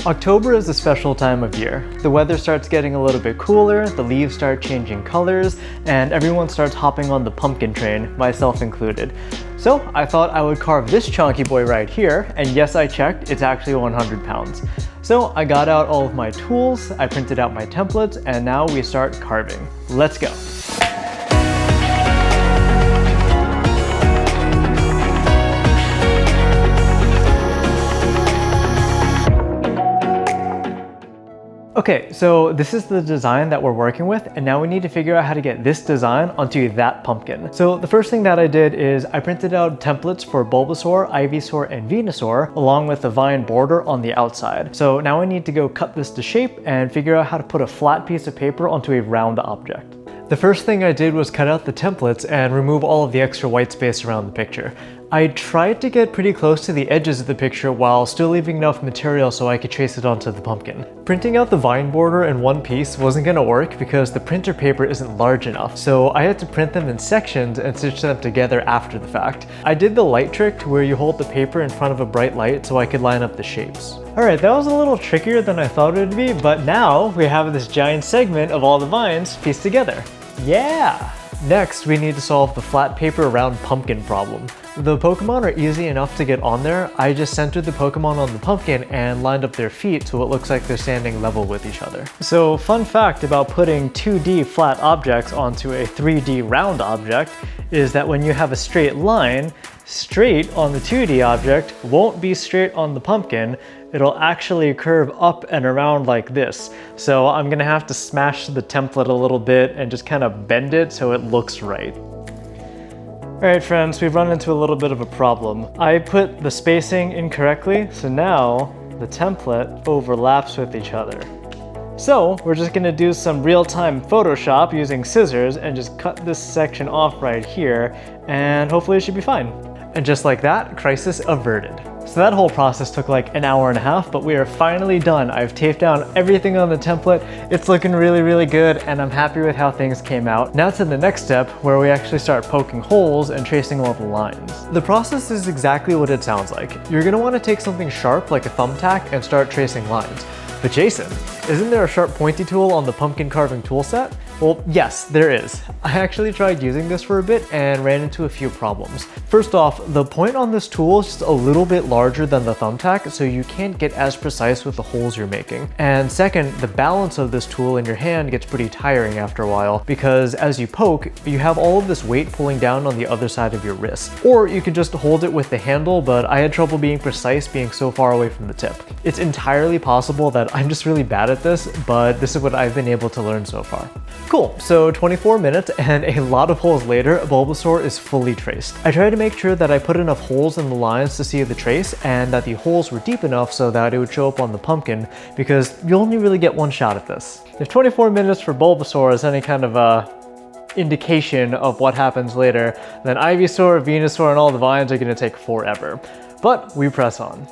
October is a special time of year. The weather starts getting a little bit cooler, the leaves start changing colors, and everyone starts hopping on the pumpkin train, myself included. So I thought I would carve this chunky boy right here, and yes, I checked, it's actually 100 pounds. So I got out all of my tools, I printed out my templates, and now we start carving. Let's go. Okay, so this is the design that we're working with, and now we need to figure out how to get this design onto that pumpkin. So the first thing that I did is I printed out templates for Bulbasaur, Ivysaur, and Venusaur, along with the vine border on the outside. So now I need to go cut this to shape and figure out how to put a flat piece of paper onto a round object. The first thing I did was cut out the templates and remove all of the extra white space around the picture. I tried to get pretty close to the edges of the picture while still leaving enough material so I could trace it onto the pumpkin. Printing out the vine border in one piece wasn't gonna work because the printer paper isn't large enough, so I had to print them in sections and stitch them together after the fact. I did the light trick where you hold the paper in front of a bright light so I could line up the shapes. Alright, that was a little trickier than I thought it would be, but now we have this giant segment of all the vines pieced together. Yeah! Next, we need to solve the flat paper round pumpkin problem. The Pokemon are easy enough to get on there. I just centered the Pokemon on the pumpkin and lined up their feet so it looks like they're standing level with each other. So, fun fact about putting 2D flat objects onto a 3D round object is that when you have a straight line, straight on the 2D object won't be straight on the pumpkin. It'll actually curve up and around like this. So I'm gonna have to smash the template a little bit and just kind of bend it so it looks right. Alright friends, we've run into a little bit of a problem. I put the spacing incorrectly, so now the template overlaps with each other. So we're just gonna do some real-time Photoshop using scissors and just cut this section off right here, and hopefully it should be fine. And just like that, crisis averted. So that whole process took like an hour and a half, but we are finally done. I've taped down everything on the template. It's looking really, really good, and I'm happy with how things came out. Now to the next step, where we actually start poking holes and tracing all the lines. The process is exactly what it sounds like. You're gonna wanna take something sharp like a thumbtack and start tracing lines. But Jason, isn't there a sharp pointy tool on the pumpkin carving tool set? Well, yes, there is. I actually tried using this for a bit and ran into a few problems. First off, the point on this tool is just a little bit larger than the thumbtack, so you can't get as precise with the holes you're making. And second, the balance of this tool in your hand gets pretty tiring after a while, because as you poke, you have all of this weight pulling down on the other side of your wrist. Or you can just hold it with the handle, but I had trouble being precise being so far away from the tip. It's entirely possible that I'm just really bad at this, but this is what I've been able to learn so far. Cool, so 24 minutes and a lot of holes later, Bulbasaur is fully traced. I tried to make sure that I put enough holes in the lines to see the trace and that the holes were deep enough so that it would show up on the pumpkin, because you only really get one shot at this. If 24 minutes for Bulbasaur is any kind of indication of what happens later, then Ivysaur, Venusaur, and all the vines are going to take forever. But we press on.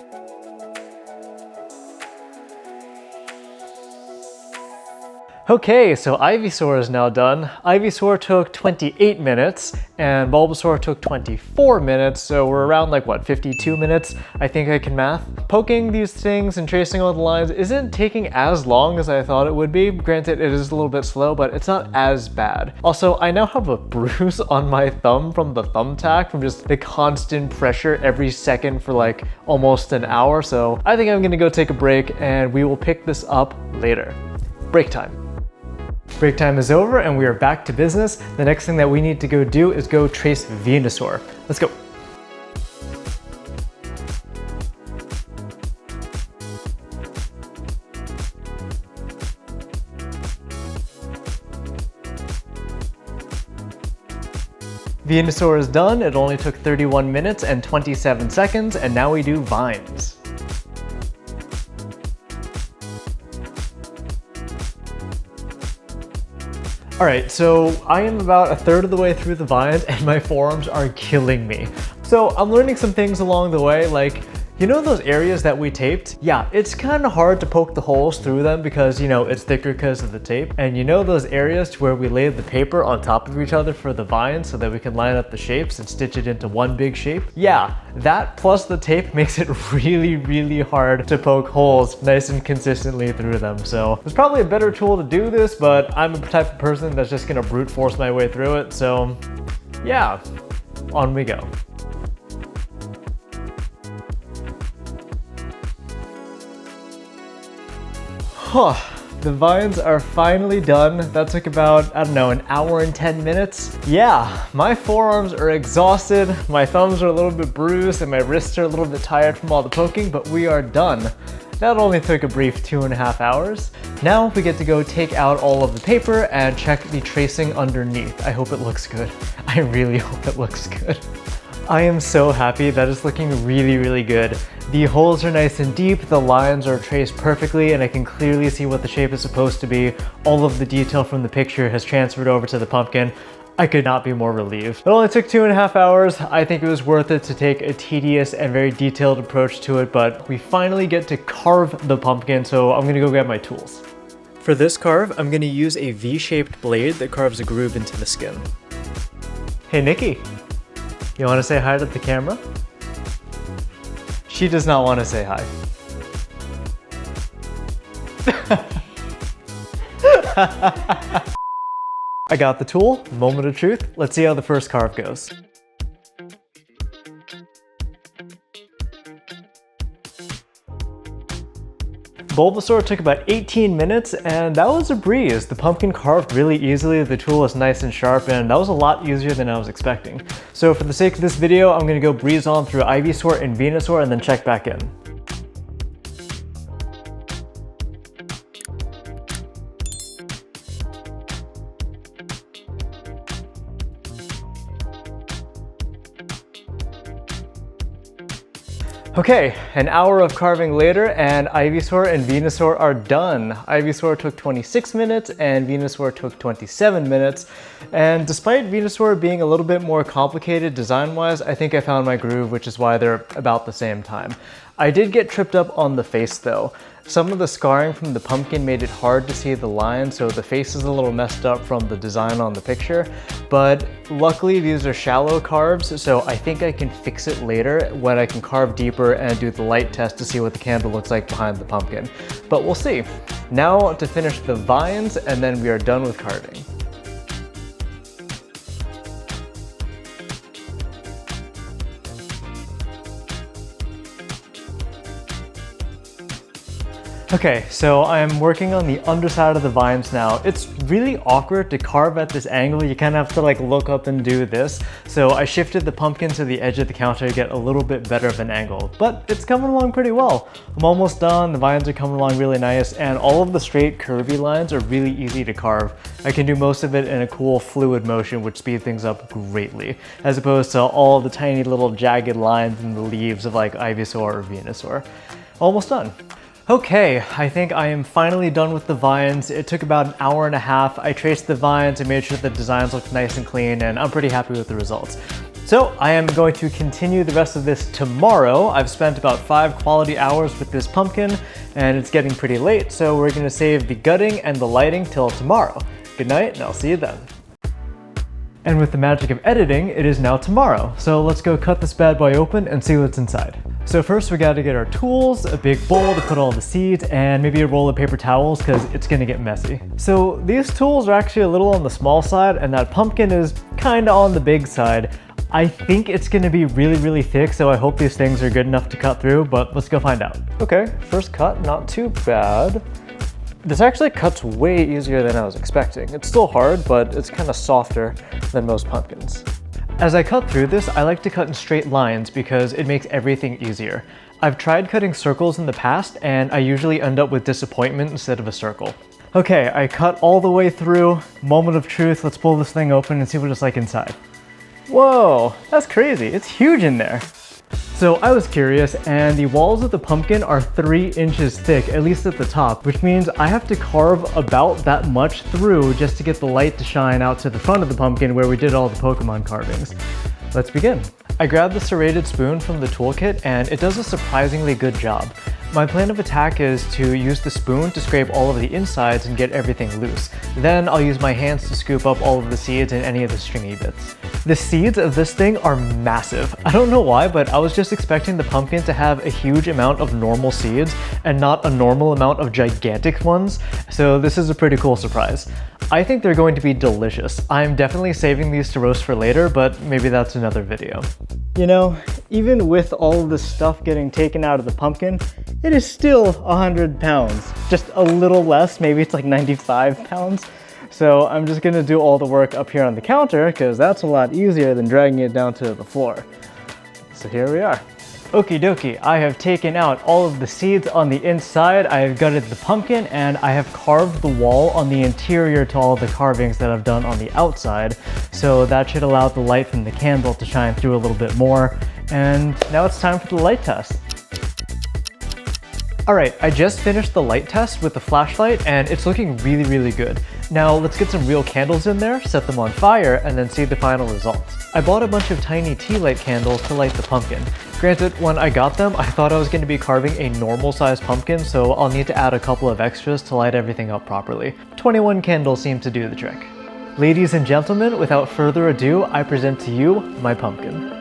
Okay, so Ivysaur is now done. Ivysaur took 28 minutes and Bulbasaur took 24 minutes, so we're around like what, 52 minutes? I think I can math. Poking these things and tracing all the lines isn't taking as long as I thought it would be. Granted, it is a little bit slow, but it's not as bad. Also, I now have a bruise on my thumb from the thumbtack from just the constant pressure every second for like almost an hour, so I think I'm gonna go take a break and we will pick this up later. Break time. Break time is over and we are back to business. The next thing that we need to go do is go trace Venusaur. Let's go. Venusaur is done. It only took 31 minutes and 27 seconds, and now we do vines. Alright, so I am about a third of the way through the vines and my forearms are killing me. So I'm learning some things along the way, like You know those areas that we taped? Yeah, it's kind of hard to poke the holes through them because, you know, it's thicker because of the tape. And you know those areas to where we laid the paper on top of each other for the vines so that we can line up the shapes and stitch it into one big shape? Yeah, that plus the tape makes it really, really hard to poke holes nice and consistently through them. So there's probably a better tool to do this, but I'm the type of person that's just gonna brute force my way through it. So yeah, on we go. The vines are finally done. That took about, I don't know, an hour and 10 minutes. Yeah, my forearms are exhausted, my thumbs are a little bit bruised, and my wrists are a little bit tired from all the poking, but we are done. That only took a brief 2.5 hours. Now we get to go take out all of the paper and check the tracing underneath. I hope it looks good. I really hope it looks good. I am so happy. That is looking really, really good. The holes are nice and deep, the lines are traced perfectly, and I can clearly see what the shape is supposed to be. All of the detail from the picture has transferred over to the pumpkin. I could not be more relieved. It only took 2.5 hours. I think it was worth it to take a tedious and very detailed approach to it, but we finally get to carve the pumpkin, so I'm gonna go grab my tools. For this carve, I'm gonna use a V-shaped blade that carves a groove into the skin. Hey Nikki, you wanna say hi to the camera? She does not want to say hi. I got the tool, moment of truth. Let's see how the first carve goes. Bulbasaur took about 18 minutes, and that was a breeze. The pumpkin carved really easily, the tool is nice and sharp, and that was a lot easier than I was expecting. So for the sake of this video, I'm gonna go breeze on through Ivysaur and Venusaur and then check back in. Okay, an hour of carving later and Ivysaur and Venusaur are done. Ivysaur took 26 minutes and Venusaur took 27 minutes. And despite Venusaur being a little bit more complicated design-wise, I think I found my groove, which is why they're about the same time. I did get tripped up on the face though. Some of the scarring from the pumpkin made it hard to see the line, so the face is a little messed up from the design on the picture. But luckily these are shallow carves, so I think I can fix it later when I can carve deeper and do the light test to see what the candle looks like behind the pumpkin. But we'll see. Now to finish the vines, and then we are done with carving. Okay, so I'm working on the underside of the vines now. It's really awkward to carve at this angle. You kind of have to like look up and do this. So I shifted the pumpkin to the edge of the counter to get a little bit better of an angle, but it's coming along pretty well. I'm almost done, the vines are coming along really nice, and all of the straight curvy lines are really easy to carve. I can do most of it in a cool fluid motion, which speeds things up greatly, as opposed to all the tiny little jagged lines in the leaves of like Ivysaur or Venusaur. Almost done. Okay, I think I am finally done with the vines. It took about an hour and a half. I traced the vines and made sure the designs looked nice and clean, and I'm pretty happy with the results. So I am going to continue the rest of this tomorrow. I've spent about 5 quality hours with this pumpkin, and it's getting pretty late, so we're gonna save the gutting and the lighting till tomorrow. Good night, and I'll see you then. And with the magic of editing, it is now tomorrow. So let's go cut this bad boy open and see what's inside. So first we gotta get our tools, a big bowl to put all the seeds, and maybe a roll of paper towels because it's gonna get messy. So these tools are actually a little on the small side, and that pumpkin is kinda on the big side. I think it's gonna be really, really thick, so I hope these things are good enough to cut through, but let's go find out. Okay, first cut, not too bad. This actually cuts way easier than I was expecting. It's still hard, but it's kind of softer than most pumpkins. As I cut through this, I like to cut in straight lines because it makes everything easier. I've tried cutting circles in the past, and I usually end up with disappointment instead of a circle. Okay, I cut all the way through. Moment of truth, let's pull this thing open and see what it's like inside. Whoa, that's crazy, it's huge in there. So I was curious, and the walls of the pumpkin are 3 inches thick, at least at the top, which means I have to carve about that much through just to get the light to shine out to the front of the pumpkin where we did all the Pokemon carvings. Let's begin. I grabbed the serrated spoon from the toolkit and it does a surprisingly good job. My plan of attack is to use the spoon to scrape all of the insides and get everything loose. Then I'll use my hands to scoop up all of the seeds and any of the stringy bits. The seeds of this thing are massive. I don't know why, but I was just expecting the pumpkin to have a huge amount of normal seeds and not a normal amount of gigantic ones, so this is a pretty cool surprise. I think they're going to be delicious. I'm definitely saving these to roast for later, but maybe that's another video. You know, even with all of this stuff getting taken out of the pumpkin, it is still 100 pounds. Just a little less, maybe it's like 95 pounds. So I'm just gonna do all the work up here on the counter because that's a lot easier than dragging it down to the floor. So here we are. Okie dokie, I have taken out all of the seeds on the inside, I have gutted the pumpkin, and I have carved the wall on the interior to all the carvings that I've done on the outside. So that should allow the light from the candle to shine through a little bit more. And now it's time for the light test. Alright, I just finished the light test with the flashlight and it's looking really good. Now let's get some real candles in there, set them on fire, and then see the final results. I bought a bunch of tiny tea light candles to light the pumpkin. Granted, when I got them, I thought I was going to be carving a normal sized pumpkin, so I'll need to add a couple of extras to light everything up properly. 21 candles seem to do the trick. Ladies and gentlemen, without further ado, I present to you my pumpkin.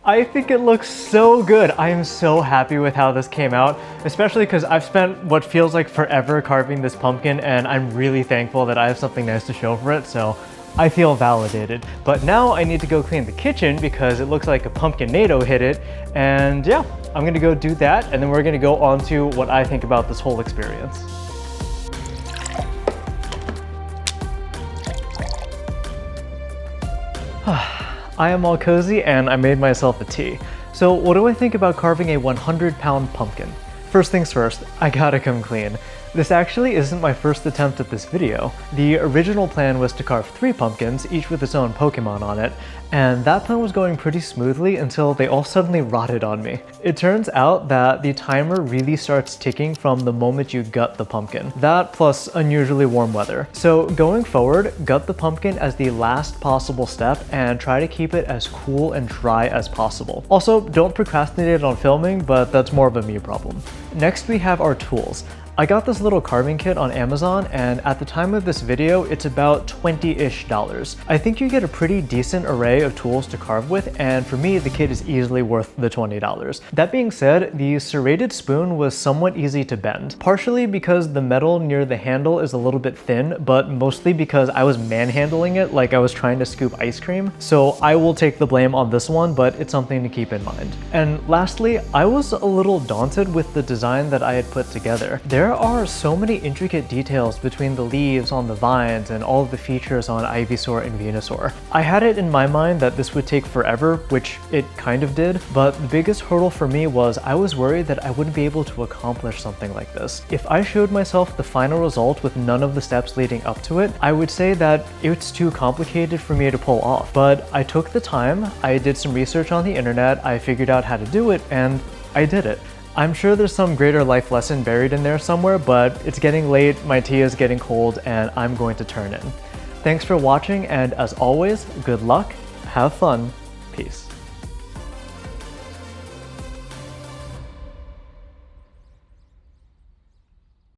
I think it looks so good. I am so happy with how this came out, especially because I've spent what feels like forever carving this pumpkin and I'm really thankful that I have something nice to show for it, so I feel validated. But now I need to go clean the kitchen because it looks like a pumpkinado hit it, and yeah, I'm gonna go do that and then we're gonna go on to what I think about this whole experience. I am all cozy and I made myself a tea. So what do I think about carving a 100-pound pumpkin? First things first, I gotta come clean. This actually isn't my first attempt at this video. The original plan was to carve 3 pumpkins, each with its own Pokemon on it, and that plan was going pretty smoothly until they all suddenly rotted on me. It turns out that the timer really starts ticking from the moment you gut the pumpkin. That plus unusually warm weather. So going forward, gut the pumpkin as the last possible step and try to keep it as cool and dry as possible. Also, don't procrastinate on filming, but that's more of a me problem. Next we have our tools. I got this little carving kit on Amazon, and at the time of this video, it's about $20-ish. I think you get a pretty decent array of tools to carve with, and for me, the kit is easily worth the $20. That being said, the serrated spoon was somewhat easy to bend, partially because the metal near the handle is a little bit thin, but mostly because I was manhandling it like I was trying to scoop ice cream. So I will take the blame on this one, but it's something to keep in mind. And lastly, I was a little daunted with the design that I had put together. There are so many intricate details between the leaves on the vines and all of the features on Ivysaur and Venusaur. I had it in my mind that this would take forever, which it kind of did, but the biggest hurdle for me was I was worried that I wouldn't be able to accomplish something like this. If I showed myself the final result with none of the steps leading up to it, I would say that it's too complicated for me to pull off. But I took the time, I did some research on the internet, I figured out how to do it, and I did it. I'm sure there's some greater life lesson buried in there somewhere, but it's getting late, my tea is getting cold, and I'm going to turn in. Thanks for watching, and as always, good luck, have fun, peace.